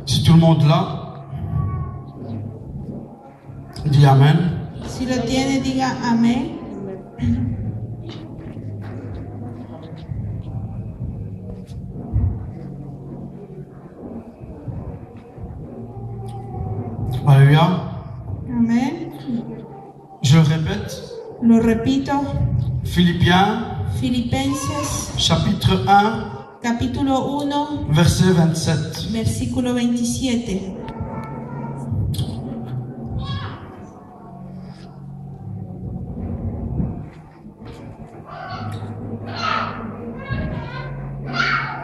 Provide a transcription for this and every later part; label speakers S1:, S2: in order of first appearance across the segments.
S1: Si tout le monde l'a, dit Amen.
S2: Si lo tiene, diga amén.
S1: Alléluia.
S2: Amén.
S1: Je le répète.
S2: Lo repito.
S1: Philippiens,
S2: Filipenses,
S1: chapitre 1,
S2: capítulo 1,
S1: verset 27.
S2: versículo 27.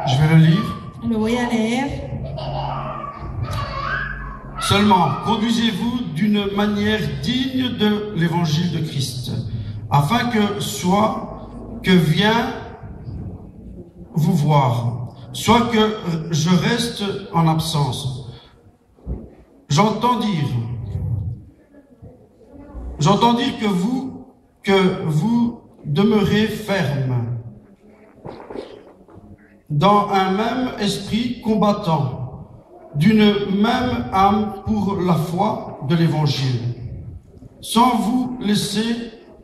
S1: Je vais le lire.
S2: Lo voy a leer.
S1: Seulement, conduisez-vous d'une manière digne de l'évangile de Christ, afin que vienne vous voir, soit que je reste en absence. J'entends dire que vous demeurez ferme dans un même esprit combattant, d'une même âme pour la foi de l'évangile, sans vous laisser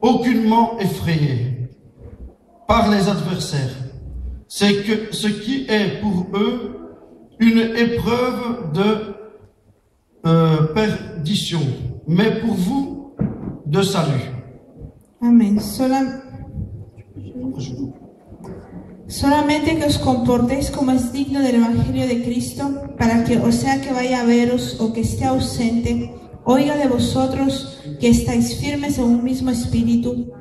S1: aucunement effrayer par les adversaires. C'est que ce qui est pour eux une épreuve de perdition, mais pour vous de salut.
S2: Amén. Solamente que os comportéis como es digno del Evangelio de Cristo, para que, o sea que vaya a veros o que esté ausente, oiga de vosotros que estáis firmes en un mismo espíritu,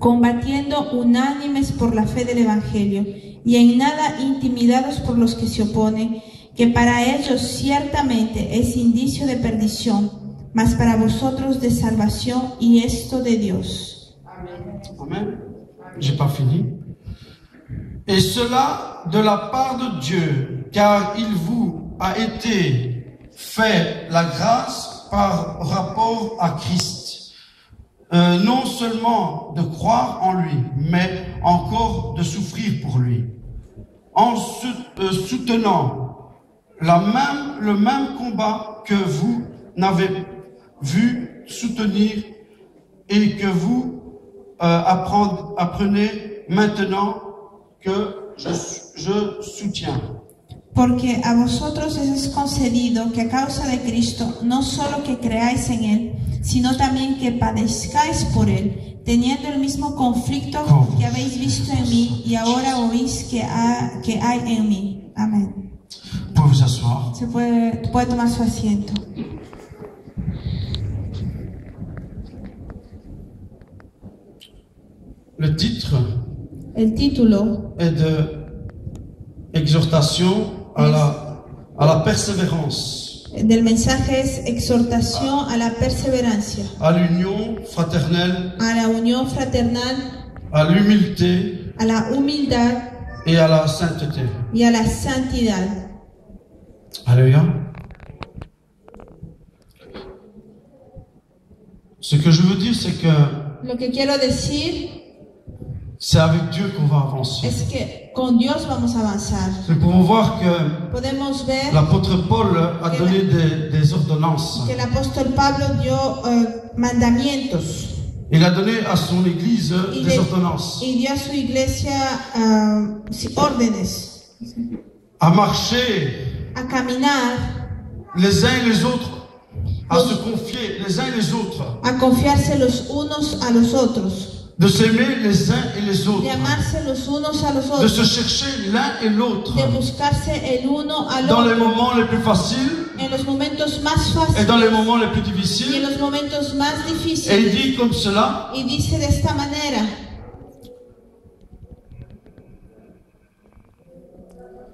S2: combatiendo unánimes por la fe del Evangelio, y en nada intimidados por los que se oponen, que para ellos ciertamente es indicio de perdición, mas para vosotros de salvación, y esto de Dios.
S1: Amen. J'ai pas fini. Et cela de la part de Dieu, car il vous a été fait la grâce par rapport à Christ, non seulement de croire en lui, mais encore de souffrir pour lui, en soutenant le même combat que vous n'avez vu soutenir et que vous apprenez maintenant que je soutiens.
S2: Porque a vosotros es concedido que a causa de Cristo no solo que creáis en Él, sino también que padezcáis por Él, teniendo el mismo conflicto que habéis visto en mí y ahora oís que hay en mí. Amén.
S1: Pouvez vous asseoir.
S2: Puede tomar su asiento.
S1: Le titre
S2: El título
S1: est de exhortation à la persévérance,
S2: del mensaje es exhortación a la perseverancia,
S1: à l'union fraternelle,
S2: a la unión fraternal,
S1: à l'humilité
S2: a la humildad
S1: et à la sainteté.
S2: y a la santidad.
S1: Alléluia. Ce que je veux dire, c'est que
S2: Lo que quiero decir
S1: c'est avec Dieu qu'on va avancer.
S2: es que con Dios vamos a avanzar.
S1: Nous pouvons voir que
S2: Podemos ver
S1: l'apôtre Paul a donné des ordonnances.
S2: que el apóstol Pablo dio mandamientos
S1: Il a donné à son église des ordonnances.
S2: y dio a su iglesia órdenes
S1: À marcher
S2: a caminar,
S1: les uns et les autres, à se confier les uns et les autres,
S2: a confiarse los unos a los otros,
S1: de s'aimer les uns et les autres,
S2: de amarse los unos a los
S1: de se
S2: otros,
S1: chercher l'un et l'autre
S2: de buscarse el uno al
S1: dans les
S2: otro
S1: moments les plus faciles
S2: en los momentos más
S1: et
S2: fáciles
S1: dans les moments les plus
S2: y en
S1: difficiles.
S2: los momentos más
S1: Et il
S2: difíciles.
S1: dit comme cela:
S2: Y dice de esta manera: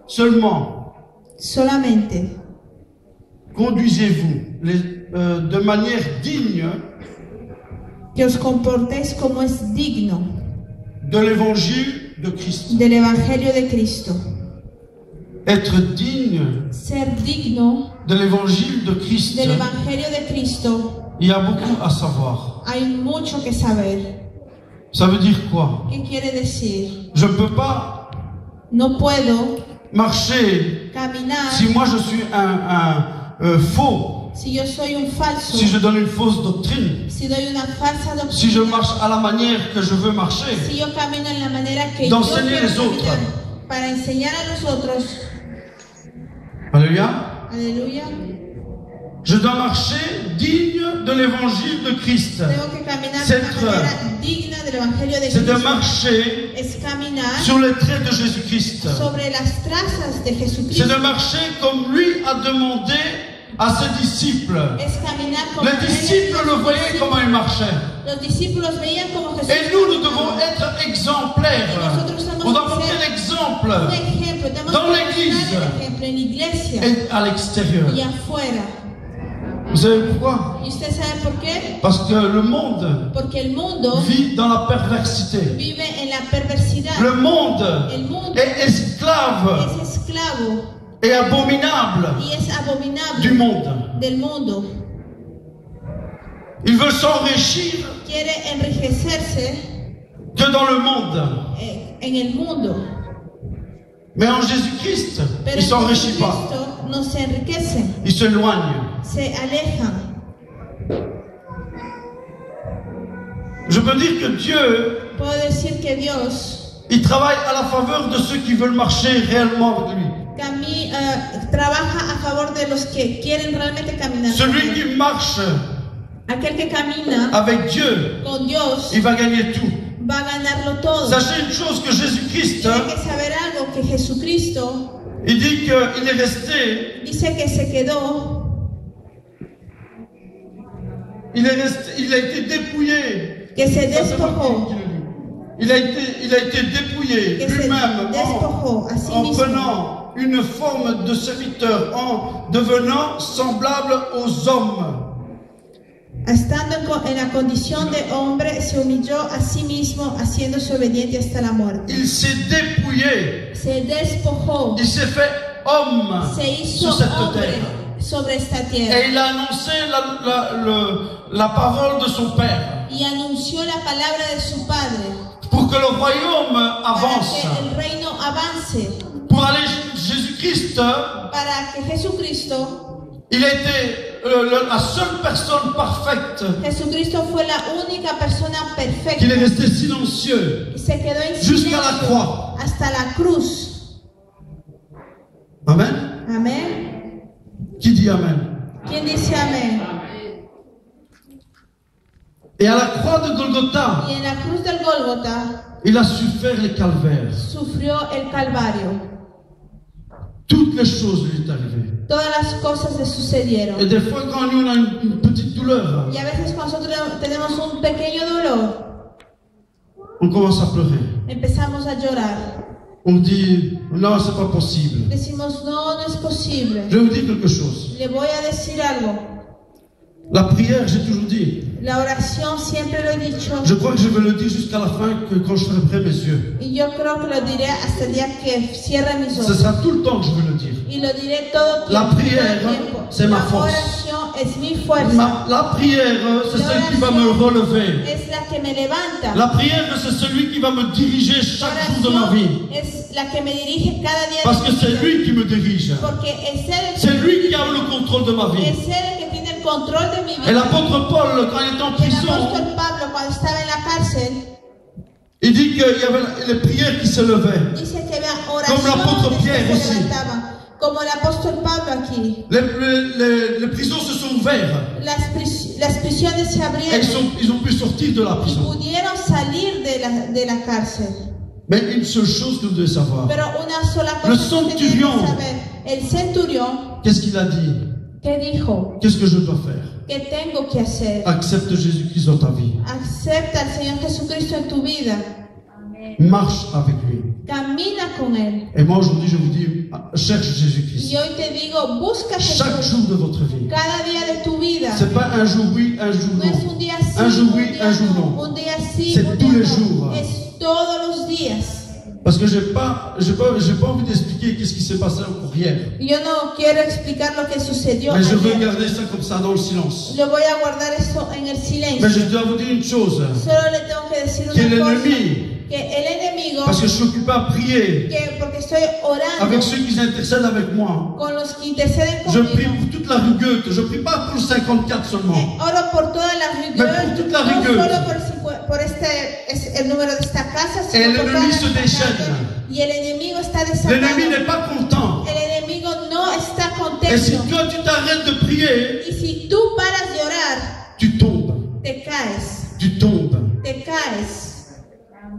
S1: seulement
S2: solamente
S1: conduisez-vous de manière digne
S2: que os comportéis como es digno
S1: de l'évangile de Christ.
S2: del Evangelio de Cristo.
S1: Être digne
S2: Ser digno
S1: de l'évangile de Christ,
S2: del Evangelio de Cristo,
S1: il y a beaucoup à savoir.
S2: hay mucho que saber.
S1: Ça veut dire quoi?
S2: ¿Qué quiere decir?
S1: Je ne peux pas
S2: No puedo
S1: marcher,
S2: caminar,
S1: si moi je suis un faux,
S2: si yo soy un falso,
S1: si je donne une fausse doctrine,
S2: si doy una falsa doctrina,
S1: si je marche à la manière que je veux marcher,
S2: si yo camino en la manera que yo
S1: d'enseigner
S2: quiero
S1: les autres.
S2: caminar, para enseñar a los otros,
S1: alléluia,
S2: aleluya,
S1: je dois marcher digne de l'évangile de Christ.
S2: tengo que caminar de
S1: C'est
S2: una manera digna del evangelio de
S1: C'est de
S2: Cristo.
S1: marcher
S2: Es caminar
S1: sur les traits de Jésus-Christ.
S2: sobre las trazas de
S1: C'est
S2: Jesucristo.
S1: de marcher comme lui a demandé à ses disciples.
S2: Es caminar como
S1: Les disciples le voyaient comment il marchait.
S2: Los discípulos veían como Jesús.
S1: Et nous devons être exemplaires. On doit montrer l'exemple
S2: un ejemplo, tenemos
S1: dans
S2: que
S1: l'église
S2: mostrar el ejemplo en la iglesia
S1: et à l'extérieur.
S2: y afuera.
S1: Vous savez pourquoi?
S2: ¿Y usted sabe por qué?
S1: Parce que le monde
S2: Porque el mundo
S1: vit dans la perversité.
S2: vive en la perversidad.
S1: Le monde
S2: El mundo
S1: est esclave
S2: es esclavo
S1: et abominable
S2: y es abominable
S1: du monde.
S2: del mundo.
S1: Il veut s'enrichir
S2: Quiere enriquecerse
S1: que dans le monde.
S2: en el mundo.
S1: Mais en Jésus-Christ,
S2: Pero
S1: il ne
S2: en
S1: s'enrichit pas.
S2: Jesucristo no se enriquecen,
S1: Il s'éloigne.
S2: se alejan.
S1: Je peux dire que Dieu,
S2: Puedo decir que Dios
S1: il travaille à la faveur de ceux qui veulent marcher réellement avec lui.
S2: trabaja a favor de los que quieren realmente caminar.
S1: Celui qui marche
S2: Aquel que camina
S1: avec Dieu,
S2: con Dios
S1: il va gagner tout.
S2: va a ganarlo todo.
S1: Sachez une chose, que Jésus-Christ,
S2: Tiene que saber algo, que Jesucristo
S1: il dit qu'il est resté,
S2: dice que se quedó,
S1: il a été dépouillé.
S2: que se
S1: Ça, c'est
S2: despojó,
S1: pas lui qui le dit. Il a été dépouillé
S2: que se
S1: lui-même
S2: despojó a sí
S1: en
S2: mismo,
S1: prenant une forme de serviteur, en devenant semblable aux hommes.
S2: estando en la condición de hombre, se humilló a sí mismo, haciéndose obediente hasta la muerte.
S1: Il s'est dépouillé.
S2: Se despojó,
S1: Il s'est fait homme
S2: se hizo
S1: sur cette
S2: hombre
S1: terre.
S2: sobre esta tierra
S1: Et il a annoncé la parole de son Père
S2: y anunció la palabra de su Padre
S1: pour que le royaume
S2: para
S1: avance.
S2: que el reino avance,
S1: Pour aller Jésus-Christ,
S2: para que Jesucristo
S1: il a été la seule personne parfaite.
S2: Jesucristo fue la única persona perfecta.
S1: Qu'il est resté silencieux
S2: Se quedó en
S1: jusqu'à la
S2: silencio
S1: croix.
S2: hasta la cruz.
S1: Amen.
S2: Amén.
S1: Qui dit Amen?
S2: ¿Quién dice amén?
S1: Et à la croix de Golgotha,
S2: Y en la cruz del Gólgota
S1: il a su faire les calvaires.
S2: sufrió el Calvario.
S1: Toutes les choses lui est arrivées.
S2: Todas las cosas le sucedieron.
S1: Et des fois, quand nous on a une petite douleur,
S2: Y a veces cuando nosotros tenemos un pequeño dolor,
S1: on commence à pleurer.
S2: empezamos a llorar.
S1: On dit, non, c'est pas possible.
S2: Decimos, no, no es posible.
S1: Je vais vous dire quelque chose.
S2: Le voy a decir algo.
S1: La prière, j'ai toujours dit,
S2: La oración siempre lo he dicho.
S1: je crois que je vais le dire jusqu'à la fin, que quand je fermerai mes yeux.
S2: Y yo creo que lo diré hasta el día que cierre mis
S1: Ce
S2: ojos.
S1: sera tout le temps que je vais le dire.
S2: Y lo diré todo
S1: La
S2: tiempo,
S1: prière,
S2: todo el tiempo.
S1: c'est ma
S2: La
S1: force.
S2: oración es mi fuerza.
S1: La prière, c'est celle qui va me relever.
S2: Es la que me levanta.
S1: La prière, c'est celui qui va me diriger chaque jour de ma vie.
S2: Es la que me dirige cada día
S1: Parce
S2: de
S1: que
S2: mi
S1: c'est
S2: vida.
S1: lui qui me dirige.
S2: Porque es él
S1: C'est lui qui a le contrôle de ma vie.
S2: es él el que tiene el control de mi
S1: Et
S2: vida.
S1: l'apôtre Paul, quand il était en
S2: Y el
S1: prison,
S2: apóstol Pablo, cuando estaba en la cárcel,
S1: il dit qu'il y avait les prières qui se levaient.
S2: dice que había
S1: Comme l'apôtre
S2: oraciones
S1: Pierre
S2: que se
S1: aussi.
S2: levantaban. Como el apóstol Pablo aquí.
S1: Les prisons se sont ouvertes.
S2: Las prisiones se
S1: Et
S2: abrieron
S1: ils ont pu sortir de la
S2: y
S1: prison.
S2: pudieron salir de la cárcel.
S1: Mais une seule chose que vous devez savoir.
S2: Pero una sola
S1: Le
S2: cosa que tienen
S1: centurión.
S2: que saber. El centurión,
S1: Qu'est-ce qu'il a dit?
S2: ¿qué dijo?
S1: Qu'est-ce que je dois faire?
S2: ¿Qué tengo que hacer?
S1: Accepte Jésus-Christ dans ta vie.
S2: Acepta al Señor Jesucristo en tu vida.
S1: Marche avec lui.
S2: Camina con Él.
S1: Et moi aujourd'hui je vous dis, cherche Jésus-Christ.
S2: Y hoy te digo, busca a
S1: Chaque
S2: Jesús
S1: jour de votre vie.
S2: cada día de tu vida.
S1: C'est pas un jour oui, un jour
S2: No es
S1: non.
S2: un día sí,
S1: Un jour oui,
S2: día
S1: un jour
S2: no.
S1: non.
S2: Un día sí,
S1: C'est
S2: un
S1: tous
S2: día
S1: les
S2: no.
S1: jours.
S2: Es todos los días.
S1: Parce que j'ai pas envie d'expliquer qu'est-ce qui s'est passé encore hier.
S2: Yo no quiero explicar lo que sucedió
S1: Mais je veux
S2: ayer.
S1: garder ça comme ça dans le silence.
S2: Lo voy a guardar eso en el
S1: Mais
S2: silencio.
S1: je dois vous dire une chose.
S2: Solo le tengo que decir
S1: Que
S2: una cosa.
S1: l'ennemi
S2: que el enemigo,
S1: parce que je suis occupé à prier
S2: que porque estoy orando
S1: avec ceux qui intercèdent avec moi.
S2: con los que interceden
S1: Je prie
S2: conmigo,
S1: pour toute la rugueute. Je prie pas pour le 54 seulement.
S2: oro por toda la
S1: Mais
S2: rigueur,
S1: pour toute la
S2: no
S1: rigueur.
S2: solo por el número de esta casa,
S1: Et
S2: sino por toda
S1: l'ennemi se
S2: esta
S1: déchaîne.
S2: casa. Y el enemigo está
S1: L'ennemi
S2: desatado.
S1: n'est pas content.
S2: El enemigo no está
S1: Et si
S2: contento.
S1: toi tu t'arrêtes de prier,
S2: Y si tú paras de orar,
S1: tu tombes.
S2: te caes,
S1: Tu tombes.
S2: te caes.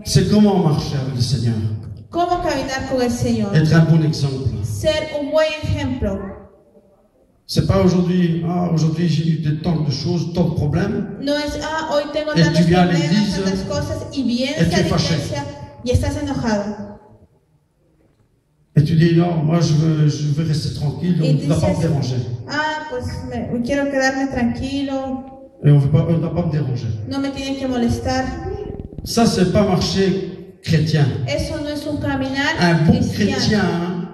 S1: C'est comment marcher avec le Seigneur.
S2: ¿Cómo caminar con el Señor?
S1: Être un bon exemple.
S2: Ser un buen ejemplo.
S1: C'est pas aujourd'hui, aujourd'hui j'ai eu tant de choses, tant de problèmes.
S2: No es, hoy tengo
S1: Et
S2: tantos
S1: tu viens à
S2: problemas,
S1: l'église,
S2: tantas cosas, y vienes
S1: et tu
S2: a
S1: es
S2: la
S1: fâché.
S2: iglesia y estás enojado.
S1: Et tu dis non, moi je veux rester tranquille, on
S2: Y
S1: ne va pas me
S2: dices,
S1: déranger.
S2: pues quiero quedarme tranquilo,
S1: Et on ne va pas me déranger.
S2: no me tienen que molestar.
S1: Ça, c'est pas marcher chrétien.
S2: Eso no es un caminar
S1: Un bon
S2: cristiano.
S1: chrétien,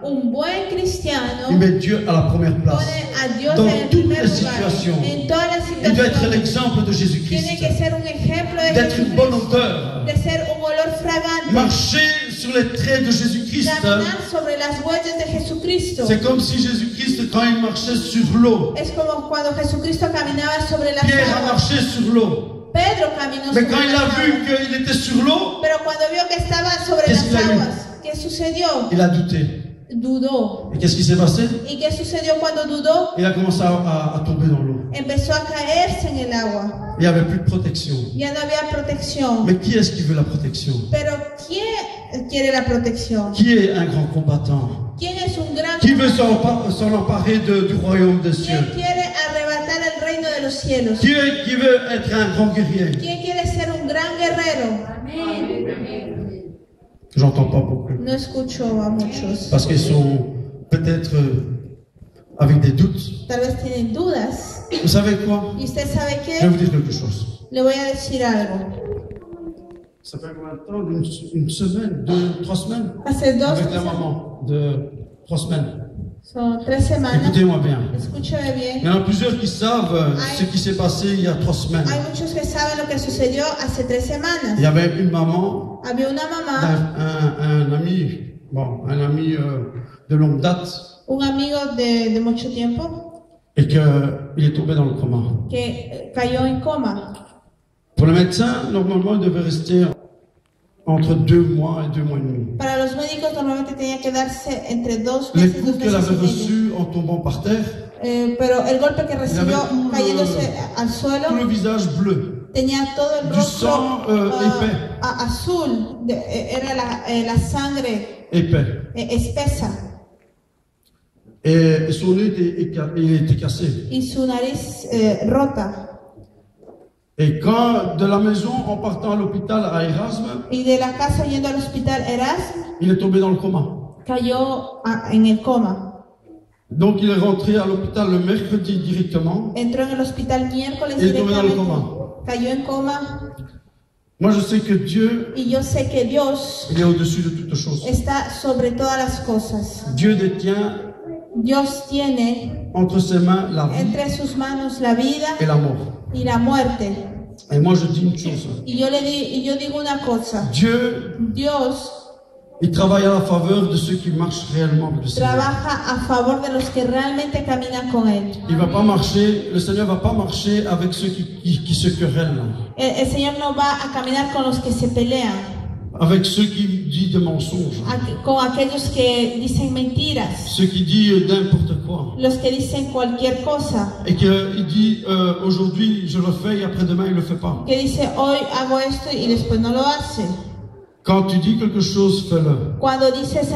S2: Un buen cristiano
S1: il met Dieu à la première place.
S2: pone a Dios
S1: Dans
S2: en el
S1: toutes
S2: primer
S1: les
S2: lugar.
S1: situations.
S2: En todas las
S1: Il doit être
S2: situaciones.
S1: l'exemple de Jésus-Christ.
S2: Tiene que ser un ejemplo de
S1: D'être une bonne
S2: Jesucristo,
S1: odeur.
S2: de ser un olor fragante.
S1: Marcher sur les traits de Jésus-Christ.
S2: Caminar sobre las huellas de Jesucristo.
S1: C'est comme si Jésus-Christ, quand il marchait sur l'eau,
S2: Es como cuando Jesucristo caminaba sobre las
S1: Pierre a
S2: aguas.
S1: marché sur l'eau.
S2: Pedro caminó
S1: Mais
S2: sobre
S1: quand il
S2: las
S1: a vu
S2: aguas.
S1: qu'il était sur l'eau,
S2: Pero cuando vio que estaba sobre
S1: Qu'est-ce
S2: las
S1: qu'il a eu?
S2: aguas, ¿qué sucedió?
S1: il a douté.
S2: Dudó.
S1: Et qu'est-ce qui s'est passé?
S2: ¿Y qué sucedió cuando dudó?
S1: Il a commencé à tomber dans l'eau.
S2: Empezó a caerse en el agua.
S1: Il n'y avait plus de protection.
S2: Ya no había protección.
S1: Mais qui est-ce qui veut la protection?
S2: Pero ¿quién quiere la protección?
S1: Qui est un grand combattant?
S2: ¿Quién es un gran
S1: Qui veut s'en emparer du royaume des cieux?
S2: ¿Quién quiere arrebatar el reino de los cielos?
S1: Qui veut être un grand guerrier?
S2: ¿Quién quiere ser un gran guerrero?
S1: J'entends pas beaucoup.
S2: No escucho a muchos.
S1: Parce qu'ils sont peut-être avec des doutes.
S2: Tal vez tienen dudas.
S1: Vous savez quoi?
S2: ¿Y usted sabe
S1: Je vais
S2: qué?
S1: vous dire quelque chose.
S2: Le voy a decir algo.
S1: Ça fait combien de temps? Une semaine, 3 semaines?
S2: Hace 2
S1: Avec la maman, de 3 semaines.
S2: son 3 semanas.
S1: Écoutez-moi bien.
S2: Escúchame bien.
S1: Il y en a plusieurs qui savent ce qui s'est passé il y a 3 semaines.
S2: Hay muchos que saben lo que sucedió hace 3 semanas.
S1: Il y avait une maman
S2: Había una mamá,
S1: un ami, de longue date,
S2: un amigo de mucho tiempo,
S1: et qu'il est tombé dans le coma.
S2: que cayó en coma.
S1: Pour le médecin, normalement, il devait rester entre 2 mois et 2 mois et demi.
S2: Para los médicos normalmente tenía que darse entre 2
S1: Les
S2: meses, 2
S1: coups qu'elle
S2: meses
S1: avait
S2: y medio.
S1: reçus en tombant par terre,
S2: Pero el golpe que recibió
S1: tout le-
S2: cayéndose al
S1: tout
S2: suelo
S1: le visage bleu,
S2: tenía todo el
S1: du
S2: rostro
S1: sang épais.
S2: azul, era la sangre
S1: épais.
S2: Espesa,
S1: Et son nez était cassé.
S2: y su nariz rota.
S1: Et quand, de la maison, en partant à l'hôpital à Erasme,
S2: Y de la casa yendo al hospital Erasmus,
S1: il est tombé dans le coma.
S2: cayó en el coma.
S1: Donc il est rentré à l'hôpital le mercredi directement.
S2: Entró en el hospital miércoles
S1: Y estuvo en el
S2: directamente. Cayó en coma.
S1: Moi je sais que Dieu,
S2: Y yo sé que Dios
S1: il est au-dessus de toutes choses.
S2: está sobre todas las cosas.
S1: Dieu détient
S2: Dios tiene
S1: entre ses mains la vie
S2: entre sus manos la vida
S1: et la mort.
S2: y la muerte.
S1: Et moi je dis une chose.
S2: Y yo digo una cosa.
S1: Dieu,
S2: Dios
S1: il travaille à la faveur de ceux qui marchent réellement avec le Seigneur.
S2: trabaja a favor de los que realmente caminan con Él.
S1: Il va pas marcher, le Seigneur va pas marcher avec ceux qui se querellent,
S2: El Señor no va a caminar con los que se pelean,
S1: avec ceux qui disent des mensonges,
S2: con aquellos que dicen mentiras,
S1: ceux qui disent n'importe quoi.
S2: los que dicen cualquier cosa,
S1: Et qu'il dit aujourd'hui je le fais et après-demain il le fait pas.
S2: que dice hoy hago esto y después no lo hace.
S1: Quand tu dis quelque chose, fais-le.
S2: Cuando dices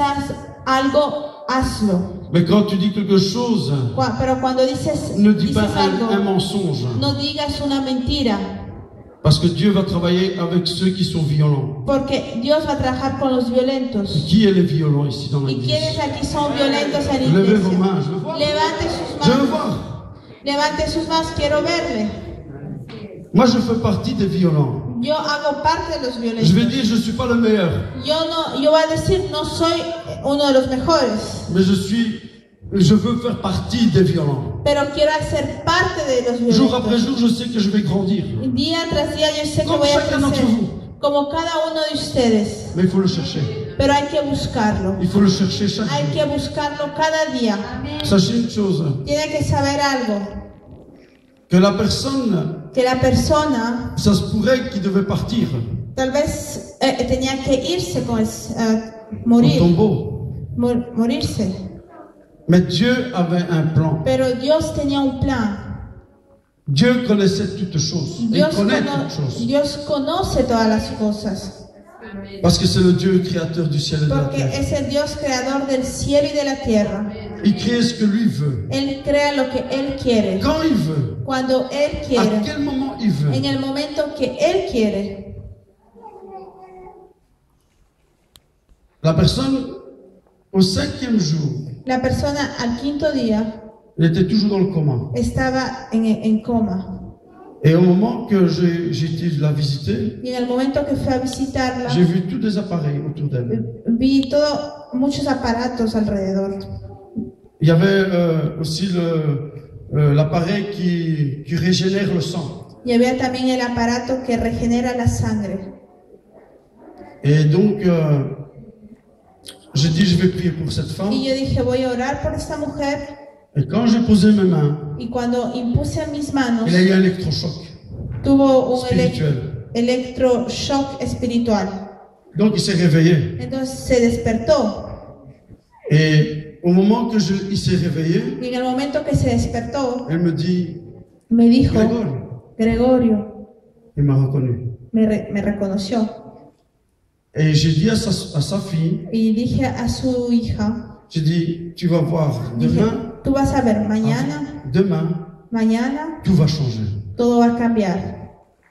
S2: algo, hazlo.
S1: Mais quand tu dis quelque chose,
S2: Pero cuando dices
S1: ne dis pas
S2: algo,
S1: un mensonge.
S2: no digas una mentira,
S1: Parce que Dieu va travailler avec ceux qui sont violents.
S2: porque Dios va a trabajar con los violentos.
S1: Qui est les violents ici dans
S2: ¿Y
S1: l'église?
S2: quiénes aquí son violentos en la
S1: Levez vos
S2: iglesia?
S1: mains, je veux voir.
S2: Levante sus
S1: Je veux
S2: manos.
S1: voir.
S2: Levante sus manos, quiero verle.
S1: Moi je fais partie des violents.
S2: Yo hago parte de los
S1: Je vais
S2: violentos.
S1: dire je suis pas le meilleur,
S2: Yo voy a decir, no soy uno de los mejores,
S1: mais je veux faire partie des violents.
S2: pero quiero ser parte de los
S1: Jour après
S2: violentos.
S1: jour, je sais que je vais grandir.
S2: Día tras día yo sé que
S1: Comme
S2: voy a
S1: chacun d'entre
S2: crecer.
S1: vous.
S2: como cada uno de ustedes,
S1: Mais il faut le chercher.
S2: pero hay que buscarlo.
S1: Il faut le chercher chaque
S2: Hay
S1: jour.
S2: que buscarlo cada día.
S1: Sachez une chose,
S2: Tiene que saber algo,
S1: que la personne,
S2: que la persona
S1: ça se pourrait qu'il devait partir
S2: tal vez tenía que irse con
S1: au
S2: morir,
S1: tombeau.
S2: morirse.
S1: Mais Dieu avait un plan.
S2: Pero Dios tenía un plan.
S1: Dieu connaissait toutes choses. Il
S2: Dios,
S1: connaît toutes choses.
S2: Dios conoce todas las cosas.
S1: Parce que c'est le Dieu créateur du ciel et de la
S2: Porque
S1: terre.
S2: es el Dios creador del cielo y de la tierra.
S1: Il crée ce que lui veut.
S2: Él crea lo que Él quiere.
S1: Quand il veut.
S2: Cuando Él
S1: À
S2: quiere.
S1: quel moment il veut.
S2: En el momento que Él quiere.
S1: La personne, au 5e jour,
S2: La persona al quinto día
S1: elle était toujours dans le coma.
S2: estaba en coma.
S1: Et au moment que j'ai été la visiter,
S2: Y en el momento que fui a visitarla,
S1: j'ai vu tous des appareils autour d'elle.
S2: vi muchos aparatos alrededor.
S1: Il y avait aussi l'appareil qui régénère le sang.
S2: Y había también el aparato que regenera la sangre.
S1: Et donc, j'ai dit, je vais prier pour cette femme.
S2: Y yo dije, voy a orar por esta mujer.
S1: Et quand j'ai posé mes mains,
S2: Y cuando impuse mis manos,
S1: il y a eu un électrochoc
S2: tuvo un
S1: spirituel.
S2: electroshock espiritual.
S1: Donc, il s'est réveillé.
S2: Entonces se despertó.
S1: Et au moment que il s'est réveillé,
S2: Y en el momento que se despertó,
S1: elle me dit,
S2: me dijo,
S1: Gregorio,
S2: Gregorio,
S1: il m'a reconnu.
S2: me reconoció.
S1: Et j'ai dit à sa fille,
S2: Y dije a su hija,
S1: j'ai dit, tu vas voir,
S2: dije,
S1: demain,
S2: tú vas a ver, mañana
S1: tout va changer.
S2: todo va a cambiar.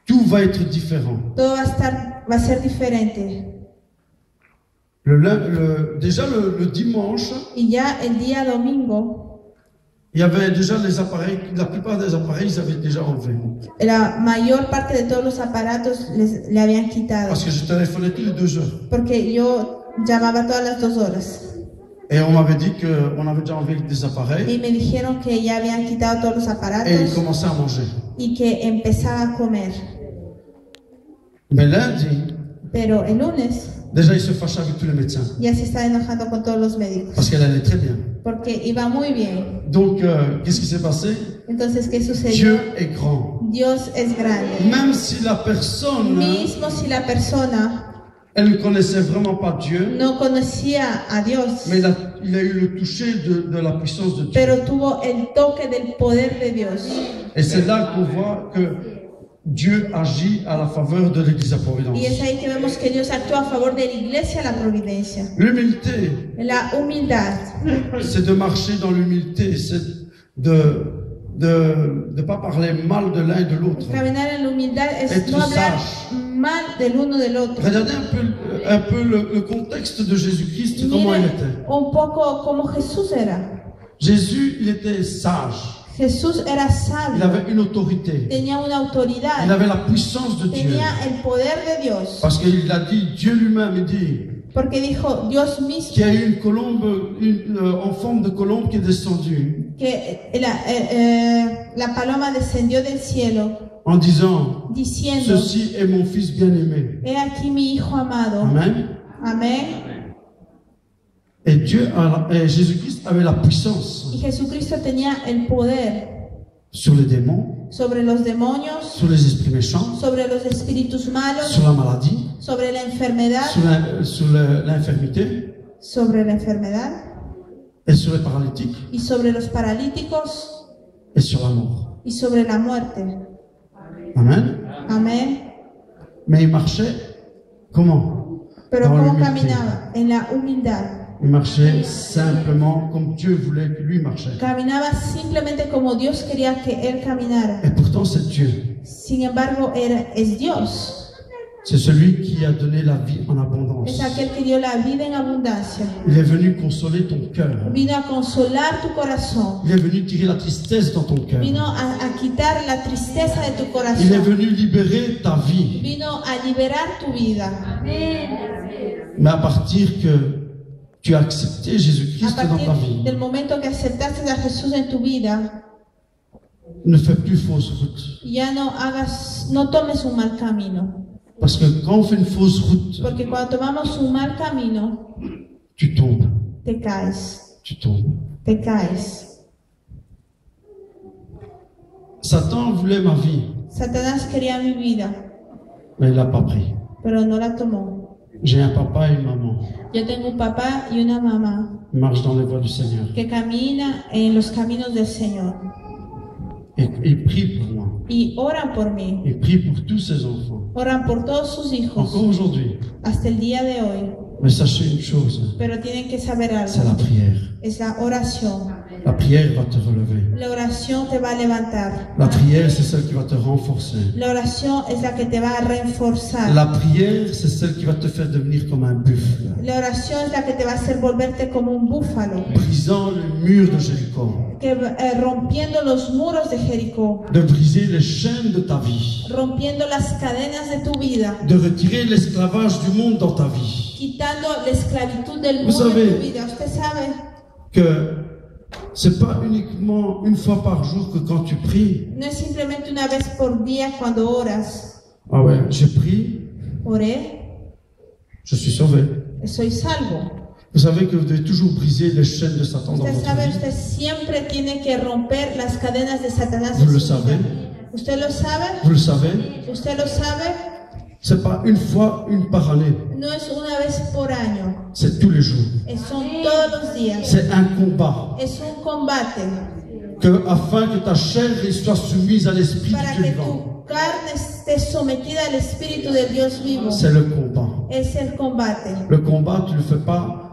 S1: Tout va être différent.
S2: Todo va a ser diferente.
S1: Déjà le dimanche,
S2: Y ya el día domingo,
S1: il y avait déjà les appareils, la plupart des appareils, ils avaient déjà enlevé.
S2: la mayor parte de todos los aparatos le habían quitado.
S1: Parce que je téléphonais tous les 2 heures.
S2: Porque yo llamaba todas las 2 horas.
S1: Et on m'avait dit qu'on avait déjà enlevé des appareils.
S2: Y me dijeron que ya habían quitado todos los
S1: Et ils
S2: aparatos
S1: commençaient à manger.
S2: y que empezaba a comer.
S1: Mais lundi,
S2: Pero el lunes
S1: déjà il se fâchait avec tous les médecins.
S2: ya se está enojando con todos los médicos.
S1: Parce qu'elle allait très bien.
S2: Porque iba muy bien.
S1: Donc, qu'est-ce qui s'est passé?
S2: Entonces, ¿qué sucedió?
S1: Dieu est grand.
S2: Dios es grande.
S1: Même si la personne,
S2: Mismo si la persona
S1: elle ne connaissait vraiment pas Dieu,
S2: no conocía a Dios,
S1: mais il a eu le toucher de la puissance de Dieu.
S2: pero tuvo el toque del poder de Dios.
S1: Et c'est là qu'on voit que Dieu agit à la faveur de l'Église à Providence.
S2: Y es ahí que vemos que Dios actúa a favor de la iglesia, la providencia.
S1: L'humilité,
S2: La humildad
S1: c'est de marcher dans l'humilité, c'est de pas parler mal de l'un et de l'autre.
S2: Caminar en la humildad es
S1: Être
S2: no hablar
S1: sage.
S2: mal del uno del otro.
S1: Regardez un peu le contexte de Jésus-Christ, comment il
S2: Miren
S1: était.
S2: un poco cómo Jesús era.
S1: Jésus, il était sage.
S2: Jesús era
S1: Il
S2: sabio,
S1: avait une autorité.
S2: tenía una
S1: Il
S2: autoridad,
S1: avait la puissance de Dieu.
S2: tenía el poder de Dios.
S1: Parce qu'il a dit, Dieu lui-même, il dit,
S2: Porque dijo Dios
S1: qu'il
S2: mismo
S1: y a eu une colombe, en forme de colombe qui est descendue,
S2: que la paloma descendió del cielo
S1: en disant,
S2: diciendo,
S1: ceci est mon fils bien-aimé.
S2: he aquí mi hijo amado.
S1: Amen.
S2: Amén.
S1: Et Jésus-Christ avait la puissance
S2: Y Jesucristo tenía el poder
S1: sur les démons,
S2: sobre los demonios,
S1: sur les esprits méchants,
S2: sobre los espíritus malos,
S1: sur la maladie,
S2: sobre la enfermedad,
S1: sur l'infirmité
S2: sobre la enfermedad
S1: et sur les paralytiques
S2: y sobre los paralíticos
S1: et sur la mort.
S2: y sobre la muerte.
S1: Amen.
S2: Amén.
S1: Mais il marchait comment?
S2: Pero
S1: Dans
S2: ¿cómo
S1: l'humilité.
S2: caminaba? En la humildad.
S1: Il marchait simplement comme Dieu voulait que lui marchait.
S2: Caminaba simplemente como Dios quería que él caminara.
S1: Et pourtant, c'est Dieu.
S2: Sin embargo, es Dios.
S1: C'est celui qui a donné la vie en abondance.
S2: Es aquel que dio la vida en abundancia.
S1: Il est venu consoler ton cœur.
S2: Vino a consolar tu corazón.
S1: Il est venu tirer la tristesse dans ton cœur.
S2: Vino a quitar la tristeza de tu
S1: Il est
S2: corazón.
S1: venu libérer ta vie.
S2: Vino a liberar tu vida.
S1: Mais à partir que tu as accepté
S2: A
S1: Jésus-Christ dans ta
S2: partir
S1: vie,
S2: del momento que aceptaste a Jesús en tu vida,
S1: ne fais plus fausse route.
S2: ya no tomes un mal camino.
S1: Parce que quand on fait une fausse route,
S2: Porque cuando tomamos un mal camino,
S1: tu tombes,
S2: te caes,
S1: tu tombes.
S2: te caes.
S1: Satan voulait ma vie,
S2: Satanás quería mi vida,
S1: mais il l'a pas pris.
S2: pero no la tomó.
S1: J'ai un papa et une maman.
S2: Yo tengo un papá y una mamá
S1: Ils marchent dans les voies du Seigneur.
S2: que camina en los caminos del Señor
S1: Et ils prient pour moi.
S2: y oran por mí,
S1: Ils prient pour tous ses enfants.
S2: oran por todos sus hijos
S1: Encore aujourd'hui.
S2: hasta el día de hoy.
S1: Mais sachez une chose,
S2: Pero tienen que saber
S1: c'est la
S2: algo,
S1: prière.
S2: es la oración.
S1: La prière va te relever.
S2: La oración te va a levantar.
S1: La prière, c'est celle qui va te renforcer.
S2: La oración es la que te va a reforzar.
S1: La prière, c'est celle qui va te faire devenir comme un buffle,
S2: La oración es la que te va a hacer volverte como un búfalo,
S1: brisant le mur de Jéricho,
S2: que rompiendo los muros de Jericó,
S1: de briser les chaînes de ta vie,
S2: rompiendo las cadenas de tu vida,
S1: de retirer l'esclavage du monde dans ta vie.
S2: quitando la esclavitud del
S1: Vous
S2: mundo de
S1: savez-
S2: tu vida. Usted sabe
S1: Que c'est pas uniquement une fois par jour que quand tu pries,
S2: no es simplemente una vez por día cuando oras.
S1: ah ouais, je prie,
S2: Oré,
S1: je suis sauvé.
S2: soy salvo.
S1: Vous savez que vous devez toujours briser les chaînes de Satan dans
S2: Usted
S1: votre
S2: sabe,
S1: vie.
S2: usted siempre tiene que romper las cadenas de Satanás.
S1: Vous
S2: en
S1: le
S2: su vida.
S1: savez.
S2: ¿Usted lo sabe?
S1: Vous le savez,
S2: ¿Usted lo sabe?
S1: c'est pas une fois, une par année,
S2: No es una vez por año,
S1: c'est tous les jours.
S2: son todos los días.
S1: C'est un combat.
S2: Es un combate
S1: Afin que ta chair soit soumise à l'esprit
S2: para
S1: du Dieu
S2: que
S1: vivant.
S2: tu carne esté sometida al Espíritu de Dios vivo.
S1: C'est le combat.
S2: Es el combate.
S1: Le combat, tu ne le fais pas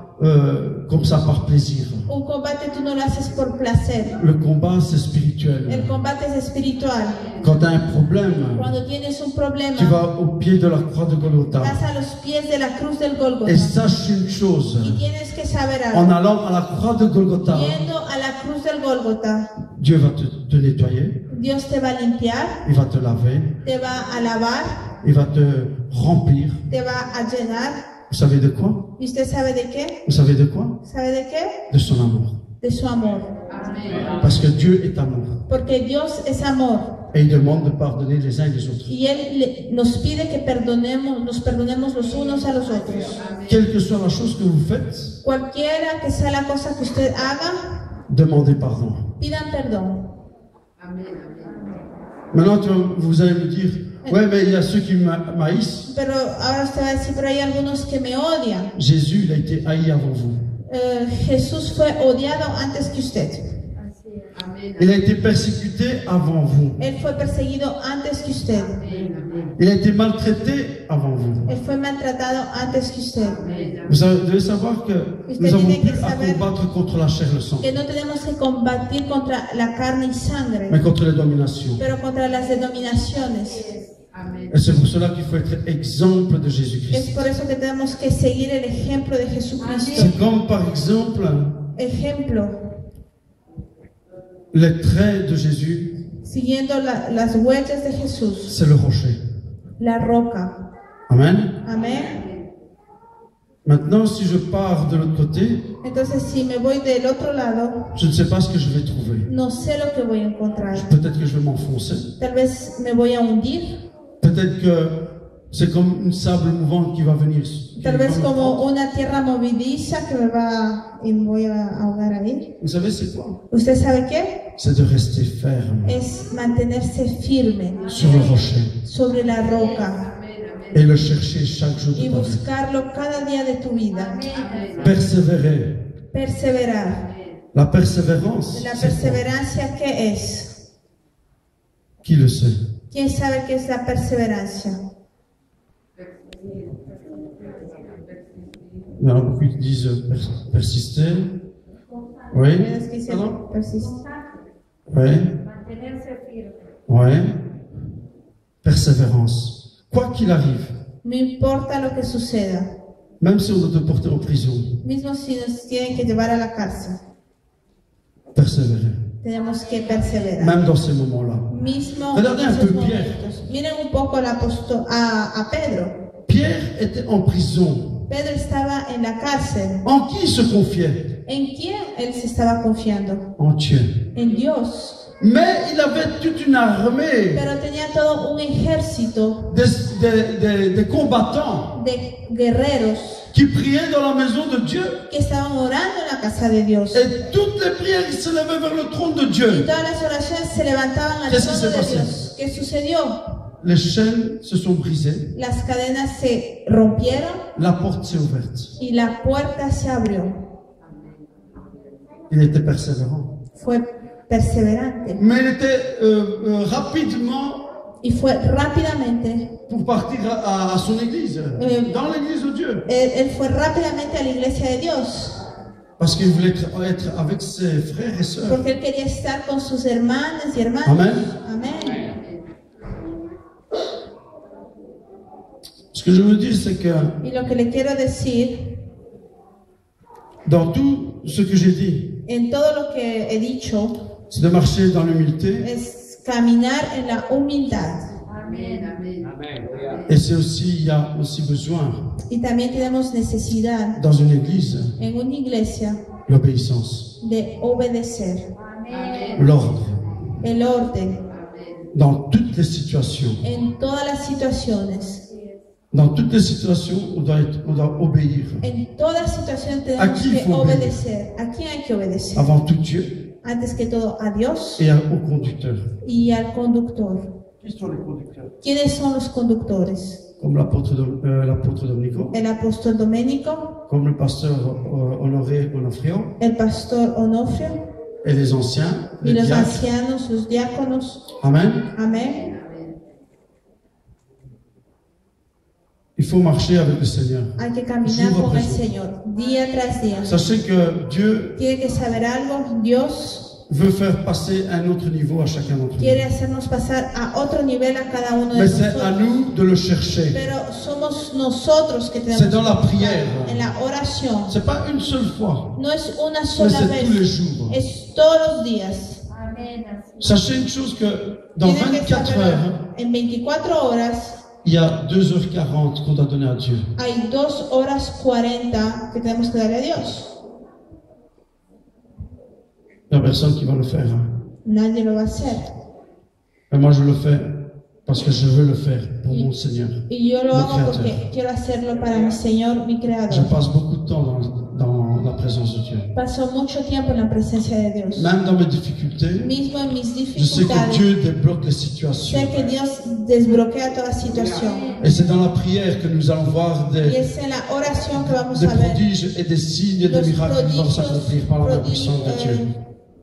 S1: comme ça par plaisir.
S2: Un combate tú no lo haces por placer.
S1: Le combat, c'est spirituel.
S2: El combate es espiritual.
S1: Quand tu as un problème,
S2: Cuando tienes un problema,
S1: tu vas au pied de la croix de Golgotha.
S2: vas a los pies de la cruz del Gólgota.
S1: Et sache une chose,
S2: Y tienes que saber
S1: en
S2: algo.
S1: allant à la croix de Golgotha,
S2: Yendo a la cruz del Gólgota,
S1: Dieu va te nettoyer,
S2: Dios te va a limpiar,
S1: il va te laver,
S2: te va a lavar,
S1: il va te remplir.
S2: te va a llenar.
S1: Vous savez de quoi?
S2: ¿Y usted sabe de qué?
S1: Vous savez de quoi?
S2: ¿Sabe de qué?
S1: De son amour.
S2: De su amor.
S1: Parce que Dieu est amour.
S2: Porque Dios es amor.
S1: Et il demande de pardonner les uns et les autres.
S2: Y Él nos pide que nos perdonemos los unos a los otros.
S1: Quelle que soit la chose que vous faites,
S2: Cualquiera que sea la cosa que usted haga,
S1: demandez pardon.
S2: pidan perdón.
S1: Maintenant, vous allez me dire, ouais, mais il y a ceux qui m'haïssent.
S2: Pero ahora usted va a decir, pero hay algunos que me odian.
S1: Jésus, il a été haï avant vous.
S2: Jesús fue odiado antes que usted.
S1: Il a été persécuté avant vous.
S2: Él fue perseguido antes que usted.
S1: Il a été maltraité avant vous.
S2: Él fue maltratado antes que usted.
S1: Vous devez savoir que nous avons plus à combattre contre la chair et le sang,
S2: Que no tenemos que combatir contra la carne y sangre,
S1: mais contre les dominations.
S2: pero contra las denominaciones.
S1: Et c'est pour cela qu'il faut être exemple de
S2: Es
S1: Jésus-Christ.
S2: por eso que tenemos que seguir el ejemplo de Jesucristo.
S1: C'est comme par exemple
S2: Ejemplo,
S1: les traits de Jésus,
S2: siguiendo las huellas de Jesús,
S1: c'est le rocher.
S2: la roca.
S1: Amen.
S2: Amén.
S1: Maintenant, si je pars de l'autre côté,
S2: Entonces, si me voy del otro lado,
S1: je ne sais pas ce que je vais trouver.
S2: no sé lo que voy a encontrar.
S1: Peut-être que je vais m'enfoncer.
S2: Tal vez me voy a hundir.
S1: Peut-être que c'est comme une sable mouvante qui va venir.
S2: Tal vez como una tierra movediza que me va y me voy a ahogar ahí.
S1: Vous savez, c'est quoi?
S2: ¿Usted sabe qué?
S1: C'est de rester ferme
S2: Es mantenerse firme
S1: sur le rocher
S2: sobre la roca
S1: et le chercher chaque jour
S2: y
S1: de ta vie.
S2: buscarlo cada día de tu vida.
S1: Persévérer.
S2: Perseverar.
S1: La persévérance,
S2: La
S1: c'est quoi?
S2: perseverancia, ¿qué es?
S1: Qui le sait?
S2: ¿Quién sabe qué es la perseverancia?
S1: Il y en a beaucoup qui disent persister. Oui.
S2: ¿Quiénes que dicen
S1: Pardon?
S2: persistir?
S1: Oui.
S3: Mantenerse firme.
S1: Oui. Persévérance. Quoi qu'il arrive,
S2: No importa lo que suceda,
S1: même si on doit te porter en prison,
S2: mismo si nos tienen que llevar a la cárcel,
S1: persévérer.
S2: tenemos que perseverar.
S1: Même dans ces moments-là.
S2: Mismo
S1: Regardez
S2: en
S1: un
S2: esos
S1: peu Pierre.
S2: momentos. Miren un poco a Pedro.
S1: Pierre était en prison.
S2: Pedro estaba en la cárcel.
S1: En qui il se confiait?
S2: ¿En quién él se estaba confiando?
S1: En Dieu.
S2: En Dios.
S1: Mais il avait toute une armée
S2: pero tenía todo un ejército
S1: de combattants
S2: de guerreros
S1: qui priaient dans la maison de Dieu.
S2: que estaban orando en la casa de Dios.
S1: Et toutes les prières, ils se levaient vers le trône de
S2: Y
S1: Dieu.
S2: todas las oraciones se levantaban al
S1: Qu'est-ce qui
S2: trono
S1: s'est
S2: de
S1: passé?
S2: Dios. ¿Qué sucedió?
S1: Les chaînes se sont brisées,
S2: Las cadenas se rompieron
S1: la porte s'est ouverte.
S2: y la puerta se abrió.
S1: Il était persévérant.
S2: Fue perseverante
S1: Mais il était rapidement
S2: y fue rápidamente.
S1: pour partir à son église, dans l'église de Dieu.
S2: Él fue rápidamente a la iglesia de Dios
S1: Parce qu'il voulait être avec ses frères et sœurs.
S2: porque él quería estar con sus hermanas y hermanos.
S1: Amen.
S2: Amén.
S1: Ce que je veux dire, c'est que
S2: Y lo que le quiero decir,
S1: dans tout ce que j'ai dit,
S2: en todo lo que he dicho,
S1: c'est de marcher dans l'humilité.
S2: es caminar en la humildad.
S1: Et c'est aussi, il y a aussi besoin,
S2: Y también tenemos necesidad
S1: dans une église,
S2: en una iglesia
S1: l'obéissance,
S2: de obedecer
S1: l'ordre,
S2: el orden
S1: dans toutes les situations.
S2: en todas las situaciones.
S1: Dans toutes les situations, on doit obéir.
S2: En todas situaciones
S1: ¿A
S2: tenemos
S1: quién
S2: que
S1: fue
S2: obedecer. ¿A quién hay que obedecer?
S1: Avant tout Dieu
S2: Antes que todo a Dios
S1: et au conducteur.
S2: y al conductor.
S1: Qui sont les conducteurs?
S2: ¿Quiénes son los conductores?
S1: Comme l'apôtre Domenico,
S2: El apóstol Doménico,
S1: comme le pasteur Honoré Onofrio,
S2: el pastor Onofrio
S1: et les anciens,
S2: y
S1: les
S2: los
S1: diacres.
S2: ancianos, los diáconos.
S1: Amen.
S2: Amén.
S1: Il faut marcher avec le Seigneur.
S2: Hay que caminar
S1: Jour
S2: con
S1: après
S2: el
S1: jour.
S2: Señor día tras día.
S1: Sachez que Dieu
S2: Tiene que saber algo. Dios
S1: veut faire passer un autre niveau à chacun d'entre nous.
S2: quiere hacernos pasar a otro nivel a cada uno de
S1: Mais c'est à
S2: nosotros.
S1: nous de le chercher.
S2: Pero somos nosotros que tenemos
S1: C'est dans la
S2: que buscar
S1: prière.
S2: en la oración.
S1: C'est pas une seule fois,
S2: No es una
S1: mais
S2: sola
S1: c'est tous les
S2: vez,
S1: jours.
S2: es todos los días.
S1: Sachez une chose que dans
S2: Tienen que
S1: 24
S2: saber,
S1: heures,
S2: en 24 horas
S1: il y a 2h40 qu'on doit donner à Dieu.
S2: hay 2 horas 40 que tenemos que darle a Dios.
S1: Il n'y a personne qui va le faire. Hein.
S2: Nadie lo va a hacer.
S1: Mais moi, je le fais parce que je veux le faire pour mon Seigneur.
S2: Y yo lo
S1: Mon
S2: hago
S1: Créateur.
S2: porque quiero hacerlo para mi Señor, mi
S1: Je
S2: Creador.
S1: passe beaucoup de temps dans la présence de Dieu.
S2: Paso mucho tiempo en la presencia de Dios.
S1: Même dans mes difficultés,
S2: Mismo en mis
S1: je sais que
S2: dificultades,
S1: Dieu débloque les situations.
S2: sé que Dios desbloquea toda situación.
S1: Et c'est dans la prière que nous allons voir
S2: Y
S1: des
S2: es en la oración que vamos
S1: des
S2: a ver
S1: prodiges et des signes et des
S2: los
S1: miracles qui vont
S2: prodigios,
S1: s'accomplir par la main puissante de Dieu.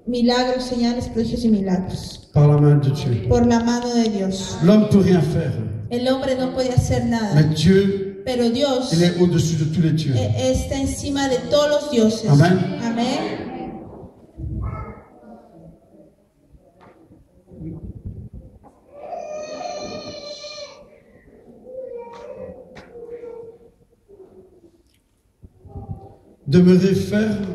S2: milagros, señales, prodigios y milagros.
S1: Par la main de Dieu.
S2: Por la mano de Dios.
S1: L'homme ne peut rien faire,
S2: El hombre no puede hacer
S1: mais
S2: nada,
S1: Dieu,
S2: pero Dios
S1: il est au-dessus de tous les dieux.
S2: está encima de todos los dioses.
S1: Amén.
S2: Amén.
S1: Demeurez ferme,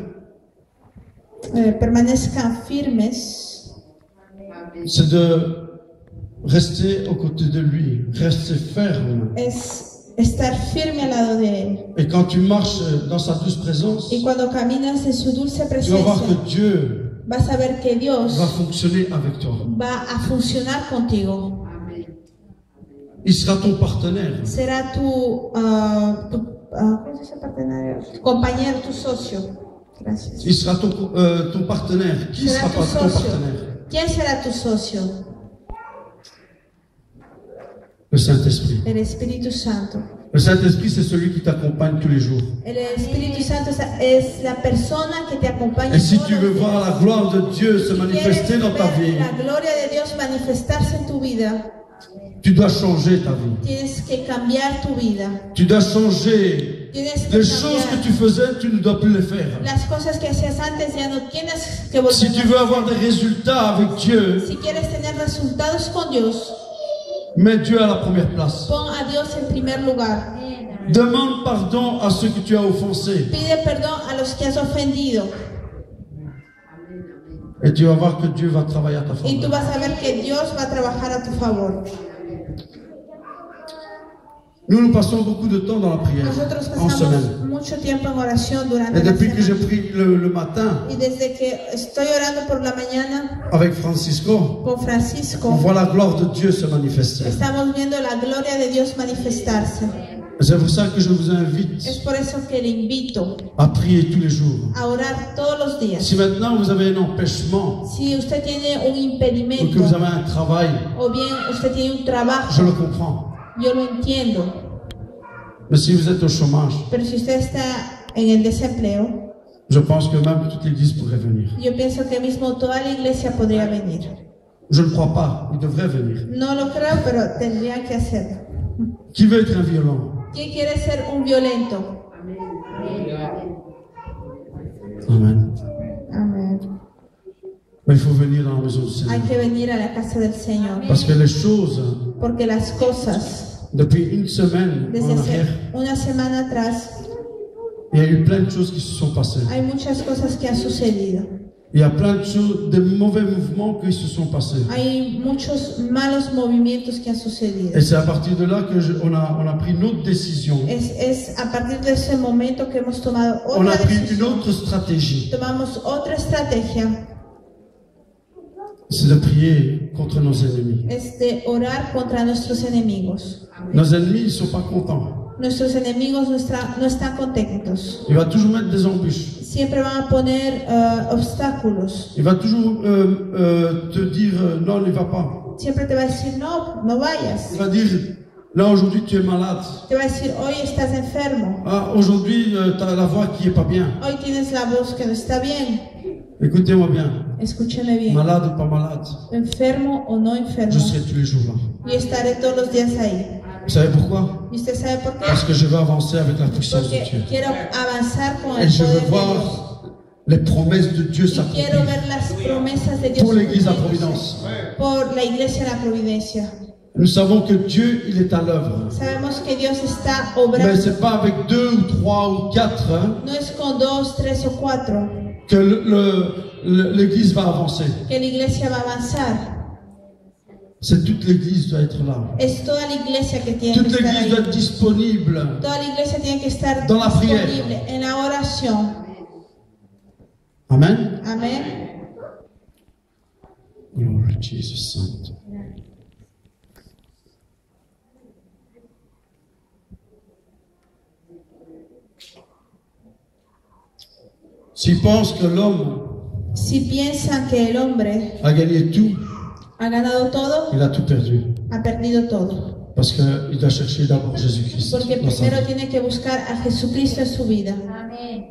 S2: Permanezcan firmes.
S1: c'est de rester aux côtés de lui, rester ferme.
S2: Es estar firme al lado de Él.
S1: Et quand tu marches dans sa douce présence,
S2: Y cuando caminas en su dulce
S1: tu vas voir
S2: presencia,
S1: que Dieu
S2: vas a ver que Dios
S1: va fonctionner avec toi.
S2: va a funcionar contigo.
S1: Il sera ton partenaire.
S2: Será tu ¿cómo se dice partenario? Tu compañero, tu socio. Gracias.
S1: Il sera ton partenaire. Qui
S2: Será
S1: sera
S2: tu
S1: ton
S2: socio.
S1: partenaire?
S2: ¿Quién será tu socio?
S1: Le Saint-Esprit.
S2: El Espíritu Santo.
S1: Le Saint-Esprit, c'est celui qui t'accompagne tous les jours.
S2: El Espíritu Santo es la persona que te acompaña.
S1: Et si
S2: todos
S1: tu veux
S2: los días.
S1: voir la gloire de Dieu se
S2: Si
S1: manifester
S2: quieres
S1: dans ta
S2: ver
S1: vie,
S2: la gloria de Dios manifestarse en tu vida,
S1: tu dois changer ta vie.
S2: tienes que cambiar tu vida.
S1: Tu dois changer.
S2: Tienes que
S1: Les choses que
S2: cambiar.
S1: tu faisais, tu ne dois plus les faire.
S2: Las cosas que hacías antes ya no tienes que volver
S1: Si tu veux avoir des résultats avec Dieu,
S2: Si quieres tener resultados con Dios,
S1: mets Dieu à la première place.
S2: pon a Dios en primer lugar.
S1: Demande pardon à ceux que tu as offensés.
S2: Pide perdón a los que has ofendido.
S1: Et tu vas voir que Dieu va travailler à ta
S2: Y tú
S1: faveur.
S2: vas a ver que Dios va a trabajar a tu favor.
S1: Nous passons beaucoup de temps dans la prière
S2: Nosotros
S1: en semaine.
S2: pasamos mucho tiempo en oración durante
S1: Et
S2: la
S1: depuis que je
S2: semana.
S1: prie le matin
S2: Y desde que estoy orando por la mañana
S1: avec Francisco,
S2: con
S1: on
S2: Francisco,
S1: voit la gloire de Dieu se manifester.
S2: estamos viendo la gloria de Dios manifestarse.
S1: C'est pour ça que je vous invite
S2: Es por eso que le invito
S1: à prier tous les jours.
S2: a orar todos los días.
S1: Si maintenant vous avez un empêchement
S2: Si usted tiene un
S1: ou que
S2: impedimento
S1: vous avez un travail,
S2: o bien usted tiene un
S1: je
S2: trabajo,
S1: le comprends.
S2: yo lo entiendo.
S1: Mais si vous êtes au chômage,
S2: Pero si usted está en el desempleo,
S1: je pense que même toute l'église pourrait venir.
S2: yo pienso que mismo toda la iglesia podría venir.
S1: Je ne crois pas, il devrait venir.
S2: No lo creo, pero tendría que hacerlo.
S1: Qui veut être un violent?
S2: ¿Quién quiere ser un violento?
S1: Amen.
S2: Amén.
S1: Mais il faut venir dans la maison du Seigneur.
S2: Hay que venir a la casa del Señor.
S1: Parce que les choses,
S2: Porque las cosas,
S1: depuis une semaine
S2: desde
S1: en
S2: hace
S1: arrière,
S2: una semana atrás,
S1: il y a eu plein de choses qui se sont passées.
S2: hay muchas cosas que han sucedido.
S1: Il y a plein de choses, de mauvais mouvements qui se sont passés.
S2: Hay muchos malos movimientos que han sucedido.
S1: Et c'est à partir de là que on a pris une autre décision.
S2: Es a partir de ese momento que hemos tomado
S1: On a
S2: otra
S1: pris une
S2: decisión.
S1: autre stratégie.
S2: Tomamos otra estrategia,
S1: C'est de prier contre nos ennemis.
S2: es de orar contra nuestros enemigos.
S1: Nos ennemis, ils ne sont pas contents.
S2: Nuestros enemigos no están contentos.
S1: Il va toujours mettre des embûches.
S2: Siempre van a poner obstáculos.
S1: Il va toujours te dire non, ne va pas.
S2: Siempre te va a decir, no, no vayas.
S1: Il va dire là aujourd'hui tu es malade.
S2: Te va a decir, hoy estás enfermo.
S1: Ah, aujourd'hui tu as la voix qui est pas bien.
S2: Hoy tienes la voz que no está bien.
S1: Écoutez-moi bien.
S2: Escúcheme bien.
S1: Malade ou pas malade,
S2: Enfermo o no enfermo.
S1: je serai tous les jours là.
S2: Yo estaré todos los días ahí.
S1: Vous savez pourquoi?
S2: ¿Y usted sabe por qué?
S1: Parce que je veux avancer avec la puissance de
S2: Porque
S1: Dieu.
S2: quiero avanzar con
S1: Et
S2: el
S1: je veux
S2: poder de Dios.
S1: voir les promesses de Dieu
S2: Y quiero
S1: s'accomplir
S2: ver las promesas de Dios
S1: pour l'église à
S2: cumplidas
S1: Providence.
S2: por la iglesia de la Providencia.
S1: Nous savons que Dieu, il est à l'œuvre.
S2: Sabemos que Dios está
S1: Mais
S2: obrando.
S1: c'est pas avec 2 ou 3 ou 4
S2: No es con 2, 3 o 4
S1: que l'église va avancer.
S2: que la iglesia va a avanzar.
S1: C'est toute l'église doit être là.
S2: Es toda la iglesia que tiene
S1: Toute
S2: que estar
S1: l'église
S2: ahí.
S1: doit être disponible.
S2: Toda la iglesia tiene que estar
S1: Dans la prière.
S2: disponible en la oración.
S1: Amen.
S2: Amén.
S1: Glory Jesus Saint. S'ils pensent que l'homme
S2: Si piensan que el hombre
S1: a gagné tout,
S2: ha ganado todo,
S1: il a tout perdu.
S2: ha perdido todo.
S1: Parce qu'il doit chercher d'abord Jésus-Christ
S2: Porque
S1: dans sa
S2: primero
S1: vie.
S2: tiene que buscar a Jesucristo en su vida.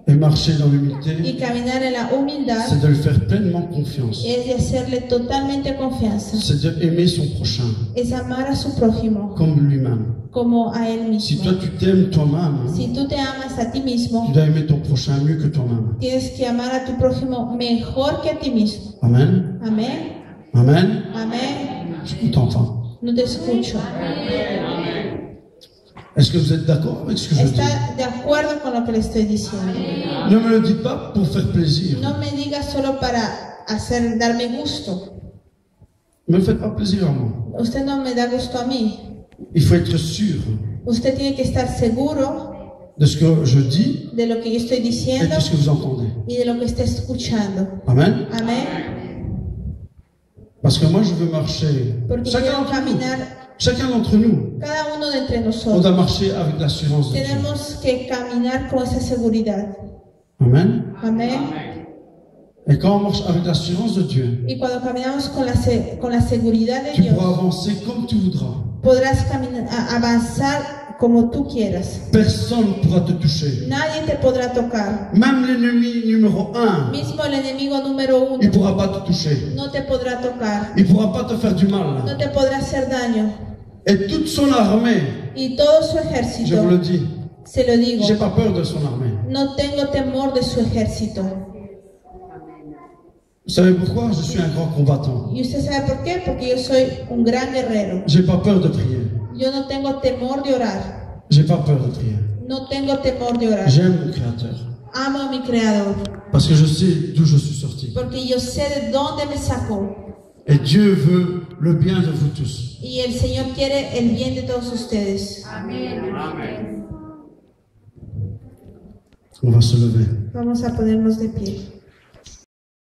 S1: Et marcher dans
S2: Y
S1: l'humilité,
S2: caminar en la humildad
S1: c'est de lui faire pleinement confiance.
S2: es de hacerle totalmente confianza.
S1: C'est d'aimer son prochain
S2: Es amar a su prójimo
S1: comme lui-même.
S2: como a él
S1: Si
S2: mismo.
S1: toi tu t'aimes toi-même,
S2: Si tú te amas a ti mismo,
S1: tu dois aimer ton prochain mieux que toi-même.
S2: tienes que amar a tu prójimo mejor que a ti mismo.
S1: Amen.
S2: Amén.
S1: Amen.
S2: Amén.
S1: Je t'entends.
S2: No te escucho.
S1: Est-ce que vous êtes d'accord avec ce que je dis?
S2: ¿Está de acuerdo con lo que le estoy diciendo?
S1: Ne me le dites pas pour faire plaisir.
S2: No me digas solo para darme gusto.
S1: Ne me faites pas plaisir à moi.
S2: Usted no me da gusto a mí.
S1: Il faut être sûr
S2: Usted tiene que estar seguro
S1: de ce que je dis
S2: de lo que yo estoy
S1: et
S2: diciendo
S1: de ce que vous entendez.
S2: y de lo que está escuchando.
S1: Amen.
S2: Amén.
S1: Parce que moi je veux marcher.
S2: Porque quiero
S1: Chacun d'entre nous,
S2: cada uno de entre
S1: on
S2: nosotros.
S1: doit marcher avec l'assurance de Dieu.
S2: Tenemos que caminar con esa seguridad.
S1: Amen.
S2: Amén.
S1: Et quand on marche avec l'assurance de Dieu,
S2: Y cuando caminamos con la seguridad de
S1: tu
S2: Dios,
S1: pourras avancer comme tu voudras.
S2: podrás avanzar como tú quieras.
S1: Personne ne pourra te toucher.
S2: Nadie te podrá tocar.
S1: Même l'ennemi numéro 1,
S2: Mismo el enemigo número
S1: il ne
S2: 1
S1: pourra pas te toucher.
S2: no te podrá tocar.
S1: Il ne pourra pas te faire du mal.
S2: No te podrá hacer daño.
S1: Et toute son armée,
S2: Y todo su
S1: je vous le
S2: ejército,
S1: dis,
S2: se lo digo,
S1: j'ai pas peur de son armée.
S2: no tengo temor de su ejército.
S1: Vous savez pourquoi? Je suis un grand combattant.
S2: ¿Y usted sabe por qué? Porque yo soy un gran guerrero.
S1: J'ai pas peur de prier.
S2: Yo no tengo temor de orar.
S1: J'ai pas peur de prier.
S2: No tengo temor de orar.
S1: J'aime mon Créateur.
S2: Amo a mi Creador.
S1: Parce que je sais d'où je suis sorti.
S2: Porque yo sé de dónde me sacó.
S1: Et Dieu veut le bien de vous tous.
S2: Y el Señor quiere el bien de todos ustedes.
S1: On va se lever.
S2: Vamos a ponernos de pie.